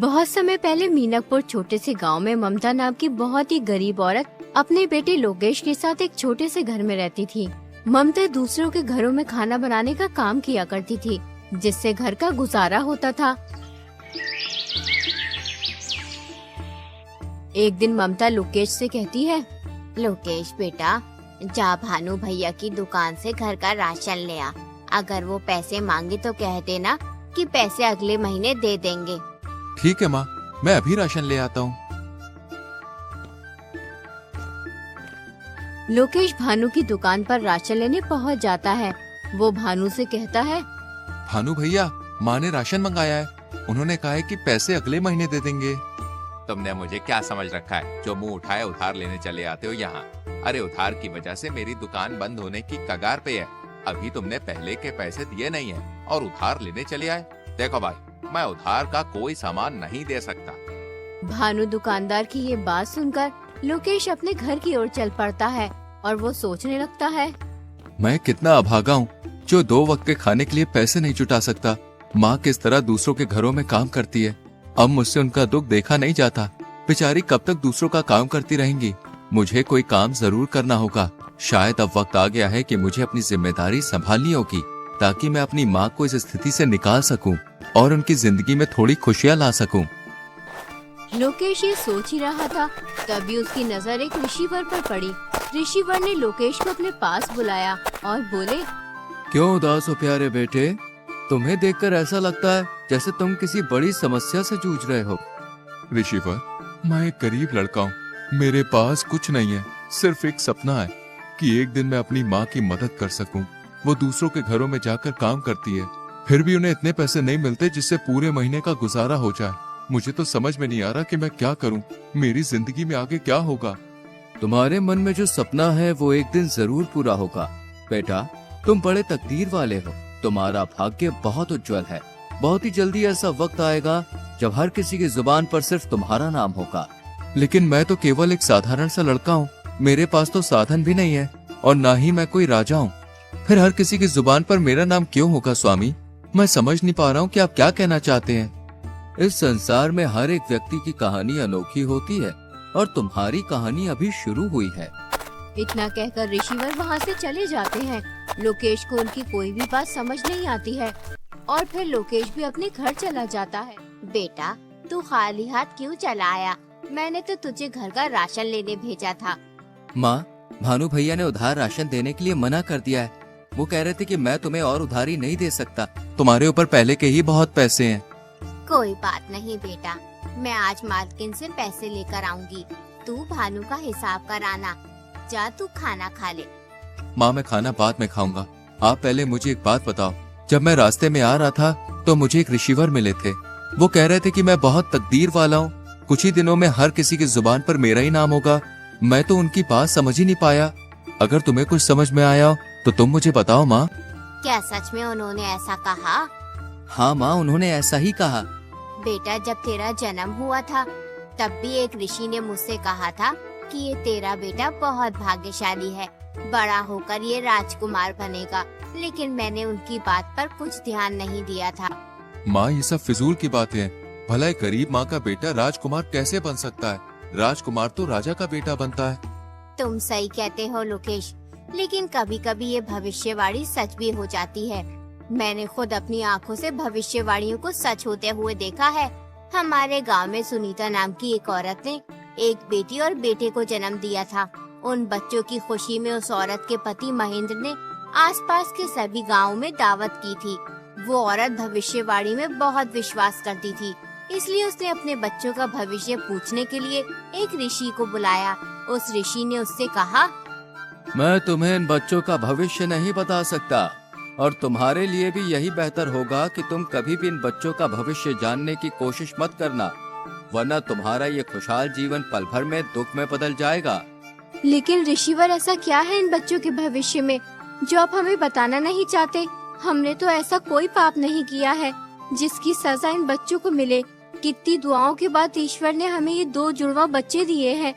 बहुत समय पहले मीनापुर छोटे से गांव में ममता नाम की बहुत ही गरीब औरत अपने बेटे लोकेश के साथ एक छोटे से घर में रहती थी। ममता दूसरों के घरों में खाना बनाने का काम किया करती थी, जिससे घर का गुजारा होता था। एक दिन ममता लोकेश से कहती है, लोकेश बेटा, जा भानु भैया की दुकान से घर का राशन ले आ। अगर वो पैसे मांगे तो कह देना कि पैसे अगले महीने दे देंगे। ठीक है माँ, मैं अभी राशन ले आता हूँ। लोकेश भानु की दुकान पर राशन लेने पहुँच जाता है। वो भानु से कहता है, भानु भैया, माँ ने राशन मंगाया है। उन्होंने कहा है कि पैसे अगले महीने दे देंगे। तुमने मुझे क्या समझ रखा है, जो मुंह उठाए उधार लेने चले आते हो यहाँ। अरे उधार की वजह से मेरी दुकान बंद होने की कगार पे है। अभी तुमने पहले के पैसे दिए नहीं है और उधार लेने चले आए। देखो भाई, मैं उधार का कोई सामान नहीं दे सकता। भानु दुकानदार की ये बात सुनकर लोकेश अपने घर की ओर चल पड़ता है और वो सोचने लगता है, मैं कितना अभागा हूँ जो 2 वक्त के खाने के लिए पैसे नहीं जुटा सकता। माँ किस तरह दूसरों के घरों में काम करती है। अब मुझसे उनका दुख देखा नहीं जाता। बेचारी कब तक दूसरों का काम करती रहेंगी। मुझे कोई काम जरूर करना होगा। शायद अब वक्त आ गया है कि मुझे अपनी जिम्मेदारी संभालनी होगी, ताकि मैं अपनी माँ को इस स्थिति से निकाल सकूं और उनकी जिंदगी में थोड़ी खुशियाँ ला सकूं। लोकेश ये सोच ही रहा था, तभी उसकी नजर एक ऋषिवर पर पड़ी। ऋषिवर ने लोकेश को अपने पास बुलाया और बोले, क्यों उदास हो प्यारे बेटे? तुम्हें देखकर ऐसा लगता है जैसे तुम किसी बड़ी समस्या से जूझ रहे हो। ऋषिवर, मैं एक गरीब लड़का हूँ। मेरे पास कुछ नहीं है, सिर्फ एक सपना है कि एक दिन मैं अपनी माँ की मदद कर सकूं। वो दूसरों के घरों में जाकर काम करती है, फिर भी उन्हें इतने पैसे नहीं मिलते जिससे पूरे महीने का गुजारा हो जाए। मुझे तो समझ में नहीं आ रहा कि मैं क्या करूं। मेरी जिंदगी में आगे क्या होगा। तुम्हारे मन में जो सपना है वो एक दिन जरूर पूरा होगा बेटा। तुम बड़े तकदीर वाले हो। तुम्हारा भाग्य बहुत उज्जवल है। बहुत ही जल्दी ऐसा वक्त आएगा जब हर किसी की जुबान पर सिर्फ तुम्हारा नाम होगा। लेकिन मैं तो केवल एक साधारण सा लड़का हूँ। मेरे पास तो साधन भी नहीं है और ना ही मैं कोई राजा हूँ। फिर हर किसी की जुबान पर मेरा नाम क्यों होगा स्वामी? मैं समझ नहीं पा रहा हूँ कि आप क्या कहना चाहते हैं। इस संसार में हर एक व्यक्ति की कहानी अनोखी होती है और तुम्हारी कहानी अभी शुरू हुई है। इतना कहकर ऋषिवर वहाँ से चले जाते हैं। लोकेश को उनकी कोई भी बात समझ नहीं आती है और फिर लोकेश भी अपने घर चला जाता है। बेटा, तू खाली हाथ क्यों चला आया? मैंने तो तुझे घर का राशन लेने भेजा था। माँ, भानु भैया ने उधार राशन देने के लिए मना कर दिया है। वो कह रहे थे कि मैं तुम्हें और उधारी नहीं दे सकता। तुम्हारे ऊपर पहले के ही बहुत पैसे हैं। कोई बात नहीं बेटा, मैं आज मालकिन से पैसे लेकर आऊंगी। तू भानु का हिसाब कराना। जा तू खाना खा ले। माँ, मैं खाना बाद में खाऊंगा। आप पहले मुझे एक बात बताओ। जब मैं रास्ते में आ रहा था तो मुझे एक ऋषिवर मिले थे। वो कह रहे थे कि मैं बहुत तकदीर वाला हूँ। कुछ ही दिनों में हर किसी की जुबान पर मेरा ही नाम होगा। मैं तो उनकी बात समझ ही नहीं पाया। अगर तुम्हें कुछ समझ में आया तो तुम मुझे बताओ माँ। क्या सच में उन्होंने ऐसा कहा? हाँ माँ, उन्होंने ऐसा ही कहा। बेटा, जब तेरा जन्म हुआ था तब भी एक ऋषि ने मुझसे कहा था कि ये तेरा बेटा बहुत भाग्यशाली है, बड़ा होकर ये राजकुमार बनेगा। लेकिन मैंने उनकी बात पर कुछ ध्यान नहीं दिया था। माँ, ये सब फिजूल की बातें हैं। भला एक गरीब माँ का बेटा राजकुमार कैसे बन सकता है? राजकुमार तो राजा का बेटा बनता है। तुम सही कहते हो लोकेश, लेकिन कभी कभी ये भविष्यवाणी सच भी हो जाती है। मैंने खुद अपनी आंखों से भविष्यवाणियों को सच होते हुए देखा है। हमारे गांव में सुनीता नाम की एक औरत ने एक बेटी और बेटे को जन्म दिया था। उन बच्चों की खुशी में उस औरत के पति महेंद्र ने आसपास के सभी गांवों में दावत की थी। वो औरत भविष्यवाणी में बहुत विश्वास करती थी, इसलिए उसने अपने बच्चों का भविष्य पूछने के लिए एक ऋषि को बुलाया। उस ऋषि ने उससे कहा, मैं तुम्हें इन बच्चों का भविष्य नहीं बता सकता और तुम्हारे लिए भी यही बेहतर होगा कि तुम कभी भी इन बच्चों का भविष्य जानने की कोशिश मत करना, वरना तुम्हारा ये खुशहाल जीवन पल भर में दुख में बदल जाएगा। लेकिन ऋषिवर, ऐसा क्या है इन बच्चों के भविष्य में जो आप हमें बताना नहीं चाहते? हमने तो ऐसा कोई पाप नहीं किया है जिसकी सजा इन बच्चों को मिले। कितनी दुआओं के बाद ईश्वर ने हमें ये 2 जुड़वा बच्चे दिए हैं।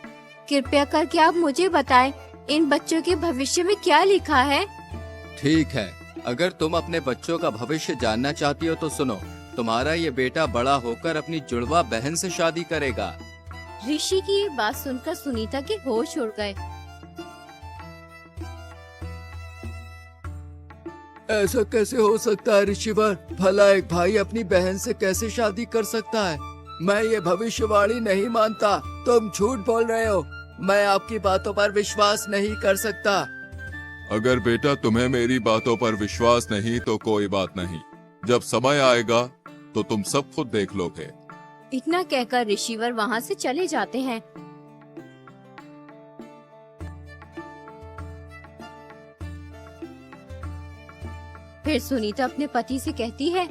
कृपया करके आप मुझे बताएं, इन बच्चों के भविष्य में क्या लिखा है? ठीक है, अगर तुम अपने बच्चों का भविष्य जानना चाहती हो तो सुनो। तुम्हारा ये बेटा बड़ा होकर अपनी जुड़वा बहन से शादी करेगा। ऋषि की ये बात सुनकर सुनीता के होश उड़ गए। ऐसा कैसे हो सकता है ऋषिवर? भला एक भाई अपनी बहन से कैसे शादी कर सकता है? मैं ये भविष्यवाणी नहीं मानता। तुम झूठ बोल रहे हो। मैं आपकी बातों पर विश्वास नहीं कर सकता। अगर बेटा तुम्हें मेरी बातों पर विश्वास नहीं तो कोई बात नहीं, जब समय आएगा तो तुम सब खुद देख लोगे। इतना कहकर ऋषिवर वहाँ से चले जाते हैं। फिर सुनीता अपने पति से कहती है,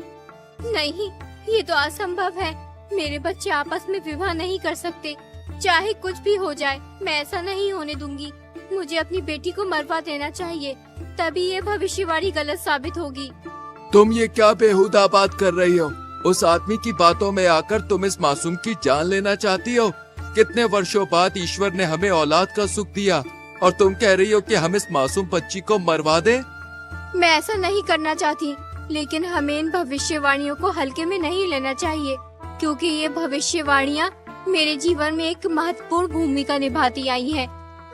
नहीं, ये तो असंभव है। मेरे बच्चे आपस में विवाह नहीं कर सकते। चाहे कुछ भी हो जाए, मैं ऐसा नहीं होने दूंगी। मुझे अपनी बेटी को मरवा देना चाहिए, तभी ये भविष्यवाणी गलत साबित होगी। तुम ये क्या बेहुदा बात कर रही हो? उस आदमी की बातों में आकर तुम इस मासूम की जान लेना चाहती हो? कितने वर्षों बाद ईश्वर ने हमें औलाद का सुख दिया और तुम कह रही हो कि हम इस मासूम बच्ची को मरवा दें? मैं ऐसा नहीं करना चाहती, लेकिन हमें इन भविष्यवाणियों को हल्के में नहीं लेना चाहिए, क्योंकि ये भविष्यवाणियाँ मेरे जीवन में एक महत्वपूर्ण भूमिका निभाती आई हैं।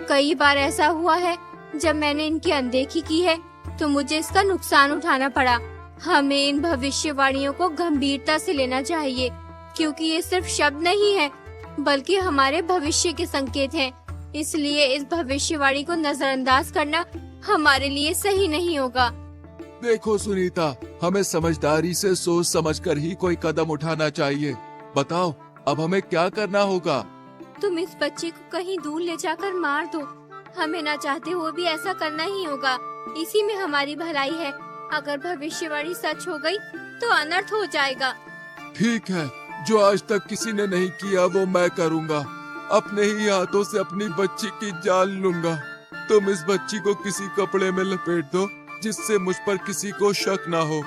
कई बार ऐसा हुआ है, जब मैंने इनकी अनदेखी की है तो मुझे इसका नुकसान उठाना पड़ा। हमें इन भविष्यवाणियों को गंभीरता से लेना चाहिए, क्योंकि ये सिर्फ शब्द नहीं है, बल्कि हमारे भविष्य के संकेत हैं। इसलिए इस भविष्यवाणी को नजरअंदाज करना हमारे लिए सही नहीं होगा। देखो सुनीता, हमें समझदारी से सोच समझकर ही कोई कदम उठाना चाहिए। बताओ, अब हमें क्या करना होगा? तुम इस बच्चे को कहीं दूर ले जाकर मार दो। हमें ना चाहते हुए भी ऐसा करना ही होगा। इसी में हमारी भलाई है। अगर भविष्यवाणी सच हो गई तो अनर्थ हो जाएगा। ठीक है, जो आज तक किसी ने नहीं किया वो मैं करूँगा। अपने ही हाथों से अपनी बच्ची की जान लूंगा। तुम इस बच्ची को किसी कपड़े में लपेट दो, जिससे मुझ पर किसी को शक ना हो।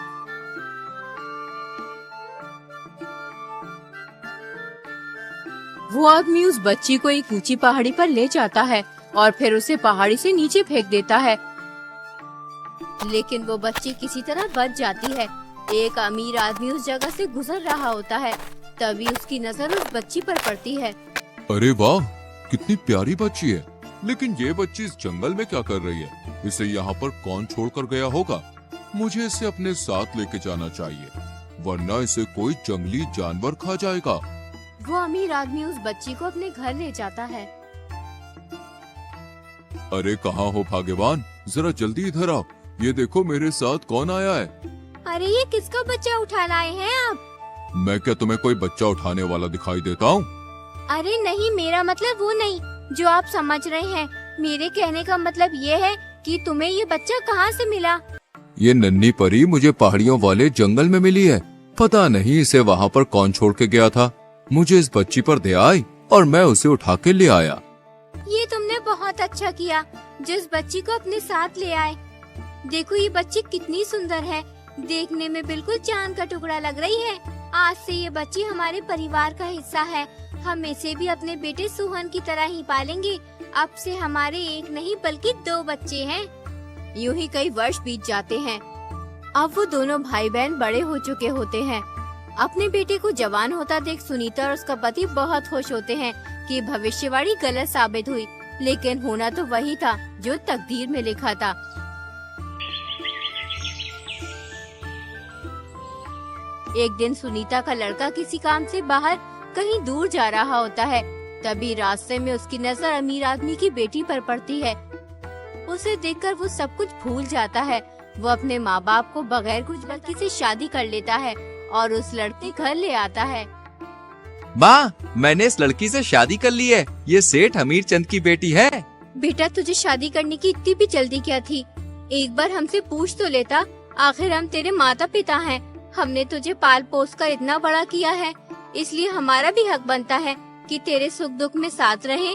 वो आदमी उस बच्ची को एक ऊंची पहाड़ी पर ले जाता है और फिर उसे पहाड़ी से नीचे फेंक देता है, लेकिन वो बच्ची किसी तरह बच जाती है। एक अमीर आदमी उस जगह से गुजर रहा होता है, तभी उसकी नजर उस बच्ची पर पड़ती है। अरे वाह, कितनी प्यारी बच्ची है। लेकिन ये बच्ची इस जंगल में क्या कर रही है? इसे यहाँ पर कौन छोड़कर गया होगा? मुझे इसे अपने साथ लेके जाना चाहिए, वरना इसे कोई जंगली जानवर खा जाएगा। वो अमीर आदमी उस बच्ची को अपने घर ले जाता है। अरे कहाँ हो भाग्यवान, जरा जल्दी इधर आओ। ये देखो मेरे साथ कौन आया है। अरे ये किसका बच्चा उठा लाए हैं आप? मैं क्या तुम्हें कोई बच्चा उठाने वाला दिखाई देता हूँ? अरे नहीं, मेरा मतलब वो नहीं जो आप समझ रहे हैं। मेरे कहने का मतलब ये है कि तुम्हें ये बच्चा कहाँ से मिला? ये नन्ही परी मुझे पहाड़ियों वाले जंगल में मिली है। पता नहीं इसे वहाँ पर कौन छोड़ के गया था। मुझे इस बच्ची पर दया आई और मैं उसे उठा के ले आया। ये तुमने बहुत अच्छा किया, जिस बच्ची को अपने साथ ले आए। देखो ये बच्ची कितनी सुंदर है, देखने में बिल्कुल चांद का टुकड़ा लग रही है। आज से ये बच्ची हमारे परिवार का हिस्सा है। हम इसे भी अपने बेटे सुहन की तरह ही पालेंगे। अब से हमारे एक नहीं बल्कि 2 बच्चे हैं। यूं ही कई वर्ष बीत जाते हैं। अब वो दोनों भाई बहन बड़े हो चुके होते हैं। अपने बेटे को जवान होता देख सुनीता और उसका पति बहुत खुश होते हैं कि भविष्यवाणी गलत साबित हुई, लेकिन होना तो वही था जो तकदीर में लिखा था। एक दिन सुनीता का लड़का किसी काम से बाहर कहीं दूर जा रहा होता है। तभी रास्ते में उसकी नजर अमीर आदमी की बेटी पर पड़ती है। उसे देखकर वो सब कुछ भूल जाता है। वो अपने माँ बाप को बगैर कुछ लड़की से शादी कर लेता है और उस लड़के घर ले आता है। माँ, मैंने इस लड़की से शादी कर ली है। ये सेठ हमीर चंद की बेटी है। बेटा, तुझे शादी करने की इतनी भी जल्दी क्या थी? एक बार हमसे पूछ तो लेता। आखिर हम तेरे माता पिता हैं। हमने तुझे पाल पोस कर इतना बड़ा किया है, इसलिए हमारा भी हक बनता है कि तेरे सुख दुख में साथ रहें।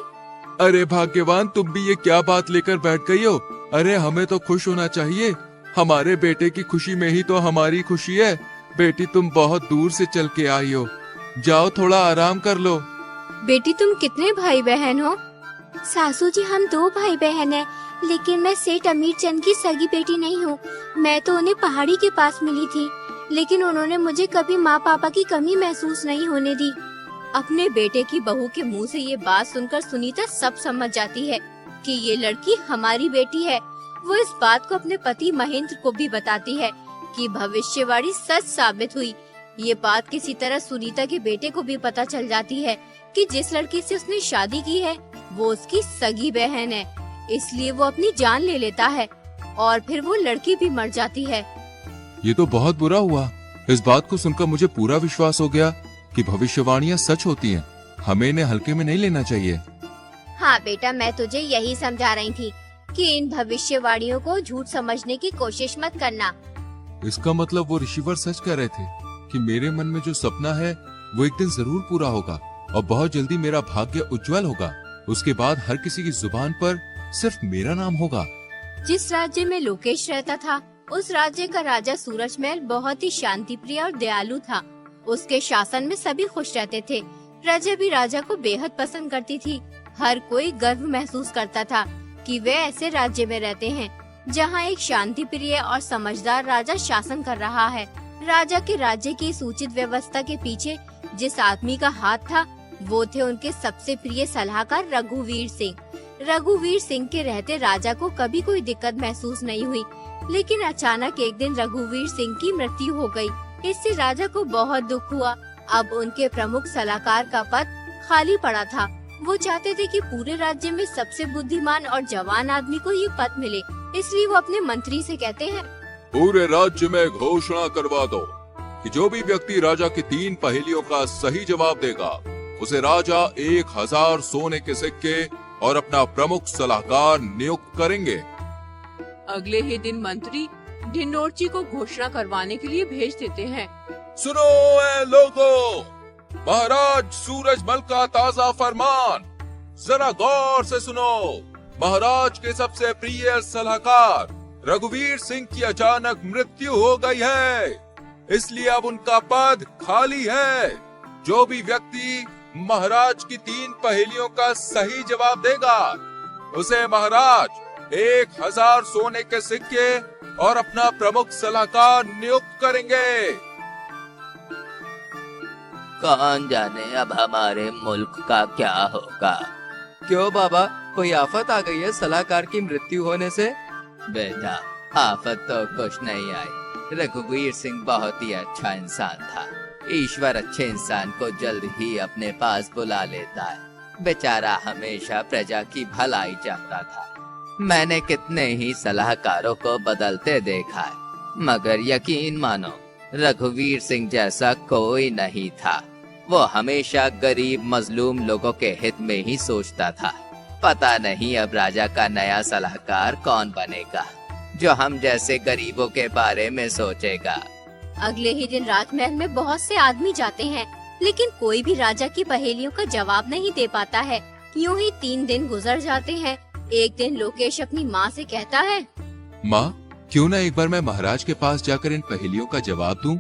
अरे भाग्यवान, तुम भी ये क्या बात लेकर बैठ गई हो? अरे हमें तो खुश होना चाहिए। हमारे बेटे की खुशी में ही तो हमारी खुशी है। बेटी, तुम बहुत दूर से चल के आई हो, जाओ थोड़ा आराम कर लो। बेटी, तुम कितने भाई बहन हो? सासू जी, हम 2 भाई बहन हैं, लेकिन मैं सेठ अमीर चंद की सगी बेटी नहीं हूँ। मैं तो उन्हें पहाड़ी के पास मिली थी। लेकिन उन्होंने मुझे कभी माँ पापा की कमी महसूस नहीं होने दी। अपने बेटे की बहू के मुंह से ये बात सुनकर सुनीता सब समझ जाती है कि ये लड़की हमारी बेटी है। वो इस बात को अपने पति महेंद्र को भी बताती है कि भविष्यवाणी सच साबित हुई। ये बात किसी तरह सुनीता के बेटे को भी पता चल जाती है कि जिस लड़की से उसने शादी की है वो उसकी सगी बहन है, इसलिए वो अपनी जान ले लेता है और फिर वो लड़की भी मर जाती है। ये तो बहुत बुरा हुआ। इस बात को सुनकर मुझे पूरा विश्वास हो गया कि भविष्यवाणियां सच होती हैं। हमें इन्हें हल्के में नहीं लेना चाहिए। हाँ बेटा, मैं तुझे यही समझा रही थी कि इन भविष्यवाणियों को झूठ समझने की कोशिश मत करना। इसका मतलब वो ऋषिवर सच कह रहे थे कि मेरे मन में जो सपना है वो एक दिन जरूर पूरा होगा और बहुत जल्दी मेरा भाग्य उज्जवल होगा। उसके बाद हर किसी की जुबान पर सिर्फ मेरा नाम होगा। जिस राज्य में लोकेश रहता था उस राज्य का राजा सूरजमहल बहुत ही शांति प्रिय और दयालु था। उसके शासन में सभी खुश रहते थे। प्रजा भी राजा को बेहद पसंद करती थी। हर कोई गर्व महसूस करता था कि वे ऐसे राज्य में रहते हैं जहां एक शांति प्रिय और समझदार राजा शासन कर रहा है। राजा के राज्य की सूचित व्यवस्था के पीछे जिस आदमी का हाथ था वो थे उनके सबसे प्रिय सलाहकार रघुवीर सिंह। रघुवीर सिंह के रहते राजा को कभी कोई दिक्कत महसूस नहीं हुई, लेकिन अचानक एक दिन रघुवीर सिंह की मृत्यु हो गई। इससे राजा को बहुत दुख हुआ। अब उनके प्रमुख सलाहकार का पद खाली पड़ा था। वो चाहते थे कि पूरे राज्य में सबसे बुद्धिमान और जवान आदमी को ये पद मिले, इसलिए वो अपने मंत्री से कहते हैं, पूरे राज्य में घोषणा करवा दो कि जो भी व्यक्ति राजा की 3 पहेलियों का सही जवाब देगा उसे राजा 1000 सोने के सिक्के और अपना प्रमुख सलाहकार नियुक्त करेंगे। अगले ही दिन मंत्री ढिंडोरची को घोषणा करवाने के लिए भेज देते हैं। सुनो ए लोगों, महाराज सूरजमल का ताजा फरमान जरा गौर से सुनो। महाराज के सबसे प्रिय सलाहकार रघुवीर सिंह की अचानक मृत्यु हो गई है, इसलिए अब उनका पद खाली है। जो भी व्यक्ति महाराज की 3 पहेलियों का सही जवाब देगा उसे महाराज 1000 सोने के सिक्के और अपना प्रमुख सलाहकार नियुक्त करेंगे। कौन जाने अब हमारे मुल्क का क्या होगा। क्यों बाबा, कोई आफत आ गई है सलाहकार की मृत्यु होने से? बेटा, आफत तो कुछ नहीं आई। रघुवीर सिंह बहुत ही अच्छा इंसान था। ईश्वर अच्छे इंसान को जल्द ही अपने पास बुला लेता है। बेचारा हमेशा प्रजा की भलाई चाहता था। मैंने कितने ही सलाहकारों को बदलते देखा है, मगर यकीन मानो रघुवीर सिंह जैसा कोई नहीं था। वो हमेशा गरीब मजलूम लोगों के हित में ही सोचता था। पता नहीं अब राजा का नया सलाहकार कौन बनेगा जो हम जैसे गरीबों के बारे में सोचेगा। अगले ही दिन राजमहल में बहुत से आदमी जाते हैं, लेकिन कोई भी राजा की पहेलियों का जवाब नहीं दे पाता है। यूं ही 3 दिन गुजर जाते हैं। एक दिन लोकेश अपनी माँ से कहता है, माँ, क्यों ना एक बार मैं महाराज के पास जाकर इन पहेलियों का जवाब दूं?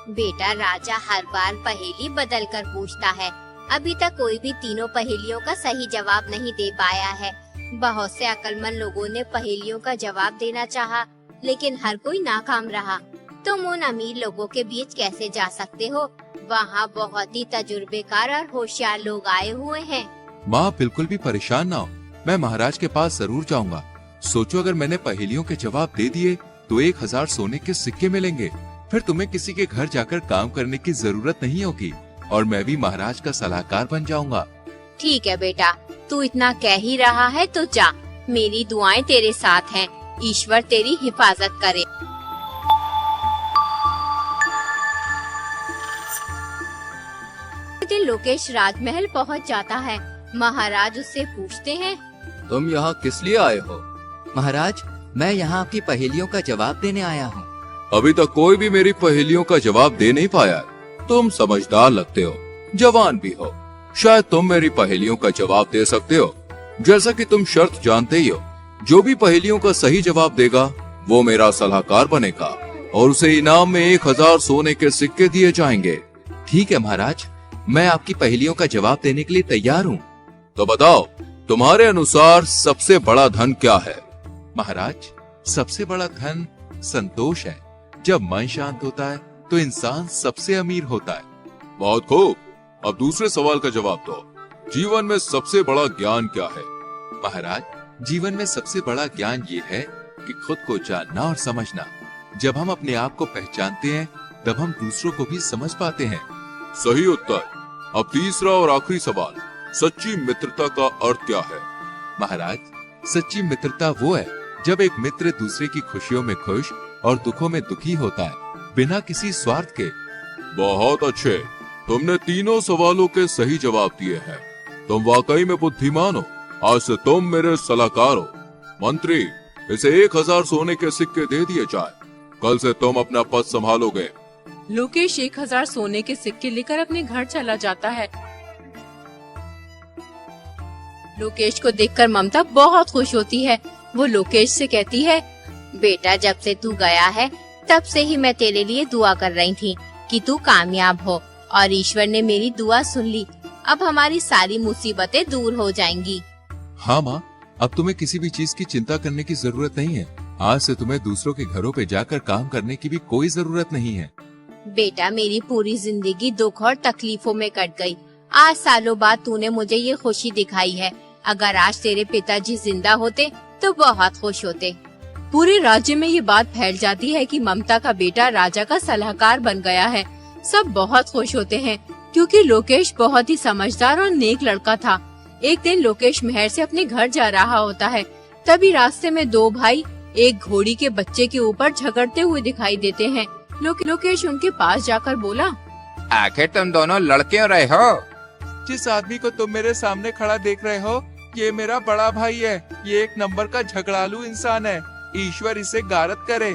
बेटा, राजा हर बार पहेली बदल कर पूछता है। अभी तक कोई भी तीनों पहेलियों का सही जवाब नहीं दे पाया है। बहुत से अक्लमंद लोगों ने पहेलियों का जवाब देना चाहा, लेकिन हर कोई नाकाम रहा। तुम उन अमीर लोगों के बीच कैसे जा सकते हो? वहाँ बहुत ही तजुर्बेकार और होशियार लोग आए हुए हैं। माँ, बिल्कुल भी परेशान ना हो, मैं महाराज के पास जरूर जाऊंगा। सोचो, अगर मैंने पहेलियों के जवाब दे दिए तो 1000 सोने के सिक्के मिलेंगे। फिर तुम्हें किसी के घर जाकर काम करने की जरूरत नहीं होगी और मैं भी महाराज का सलाहकार बन जाऊंगा। ठीक है बेटा, तू इतना कह ही रहा है तो जा। मेरी दुआएं तेरे साथ हैं। ईश्वर तेरी हिफाजत करे। दिन लोकेश राजमहल पहुंच जाता है। महाराज उससे पूछते हैं, तुम यहाँ किस लिए आए हो? महाराज, मैं यहाँ आपकी पहेलियों का जवाब देने आया हूँ। अभी तक कोई भी मेरी पहेलियों का जवाब दे नहीं पाया। तुम समझदार लगते हो, जवान भी हो, शायद तुम मेरी पहेलियों का जवाब दे सकते हो। जैसा कि तुम शर्त जानते ही हो, जो भी पहेलियों का सही जवाब देगा वो मेरा सलाहकार बनेगा और उसे इनाम में 1000 सोने के सिक्के दिए जाएंगे। ठीक है महाराज, मैं आपकी पहेलियों का जवाब देने के लिए तैयार हूँ। तो बताओ, तुम्हारे अनुसार सबसे बड़ा धन क्या है? महाराज, सबसे बड़ा धन संतोष है। जब मन शांत होता है तो इंसान सबसे अमीर होता है। बहुत खूब, अब दूसरे सवाल का जवाब दो। जीवन में सबसे बड़ा ज्ञान क्या है? महाराज, जीवन में सबसे बड़ा ज्ञान ये है कि खुद को जानना और समझना। जब हम अपने आप को पहचानते हैं तब हम दूसरों को भी समझ पाते हैं। सही उत्तर। अब तीसरा और आखिरी सवाल, सच्ची मित्रता का अर्थ क्या है? महाराज, सच्ची मित्रता वो है जब एक मित्र दूसरे की खुशियों में खुश और दुखों में दुखी होता है, बिना किसी स्वार्थ के। बहुत अच्छे, तुमने तीनों सवालों के सही जवाब दिए हैं। तुम वाकई में बुद्धिमान हो। आज से तुम मेरे सलाहकार हो। मंत्री, इसे 1000 सोने के सिक्के दे दिए जाए। कल से तुम अपना पद संभालोगे। लोकेश 1000 सोने के सिक्के लेकर अपने घर चला जाता है। लोकेश को देखकर ममता बहुत खुश होती है। वो लोकेश से कहती है, बेटा, जब से तू गया है तब से ही मैं तेरे लिए दुआ कर रही थी कि तू कामयाब हो, और ईश्वर ने मेरी दुआ सुन ली। अब हमारी सारी मुसीबतें दूर हो जाएंगी। हाँ माँ, अब तुम्हें किसी भी चीज की चिंता करने की जरूरत नहीं है। आज से तुम्हें दूसरों के घरों पे जाकर काम करने की भी कोई जरूरत नहीं है। बेटा, मेरी पूरी जिंदगी दुख और तकलीफों में कट गई। आज सालों बाद तूने मुझे ये खुशी दिखाई है। अगर आज तेरे पिताजी जिंदा होते तो बहुत खुश होते। पूरे राज्य में ये बात फैल जाती है कि ममता का बेटा राजा का सलाहकार बन गया है। सब बहुत खुश होते हैं क्योंकि लोकेश बहुत ही समझदार और नेक लड़का था। एक दिन लोकेश महल से अपने घर जा रहा होता है। तभी रास्ते में दो भाई एक घोड़ी के बच्चे के ऊपर झगड़ते हुए दिखाई देते हैं। लोकेश उनके पास जाकर बोला, आखिर तुम दोनों लड़ क्यों रहे हो? जिस आदमी को तुम मेरे सामने खड़ा देख रहे हो, ये मेरा बड़ा भाई है। ये एक नंबर का झगड़ालू इंसान है। ईश्वर इसे गारत करे।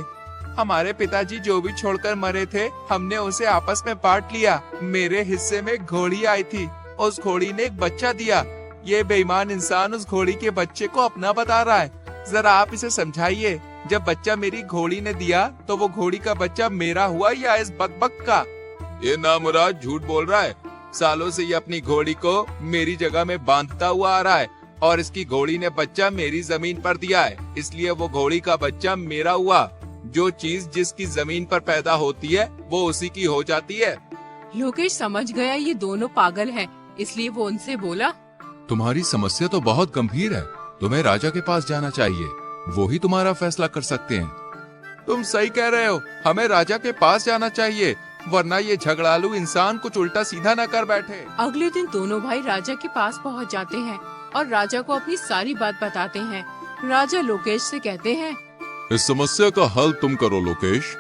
हमारे पिताजी जो भी छोड़कर मरे थे, हमने उसे आपस में बांट लिया। मेरे हिस्से में घोड़ी आई थी, उस घोड़ी ने एक बच्चा दिया। ये बेईमान इंसान उस घोड़ी के बच्चे को अपना बता रहा है। जरा आप इसे समझाइए, जब बच्चा मेरी घोड़ी ने दिया तो वो घोड़ी का बच्चा मेरा हुआ या इस बकबक का? ये नामुराद झूठ बोल रहा है। सालों से ये अपनी घोड़ी को मेरी जगह में बांधता हुआ आ रहा है और इसकी घोड़ी ने बच्चा मेरी जमीन पर दिया है, इसलिए वो घोड़ी का बच्चा मेरा हुआ। जो चीज जिसकी जमीन पर पैदा होती है वो उसी की हो जाती है। लोकेश समझ गया ये दोनों पागल हैं, इसलिए वो उनसे बोला, तुम्हारी समस्या तो बहुत गंभीर है। तुम्हें राजा के पास जाना चाहिए, वो ही तुम्हारा फैसला कर सकते हैं। तुम सही कह रहे हो, हमें राजा के पास जाना चाहिए, वरना ये झगड़ालू इंसान कुछ उल्टा सीधा न कर बैठे। अगले दिन दोनों भाई राजा के पास पहुंच जाते हैं और राजा को अपनी सारी बात बताते हैं। राजा लोकेश से कहते हैं, इस समस्या का हल तुम करो लोकेश।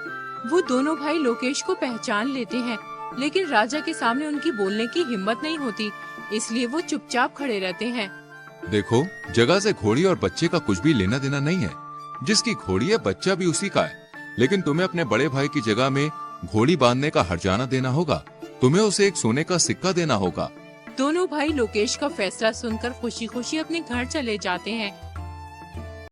वो दोनों भाई लोकेश को पहचान लेते हैं, लेकिन राजा के सामने उनकी बोलने की हिम्मत नहीं होती, इसलिए वो चुपचाप खड़े रहते हैं। देखो, जगह से घोड़ी और बच्चे का कुछ भी लेना देना नहीं है। जिसकी घोड़ी है बच्चा भी उसी का है, लेकिन तुम्हें अपने बड़े भाई की जगह में घोड़ी बांधने का हर्जाना देना होगा। तुम्हें उसे एक सोने का सिक्का देना होगा। दोनों भाई लोकेश का फैसला सुनकर खुशी खुशी अपने घर चले जाते हैं।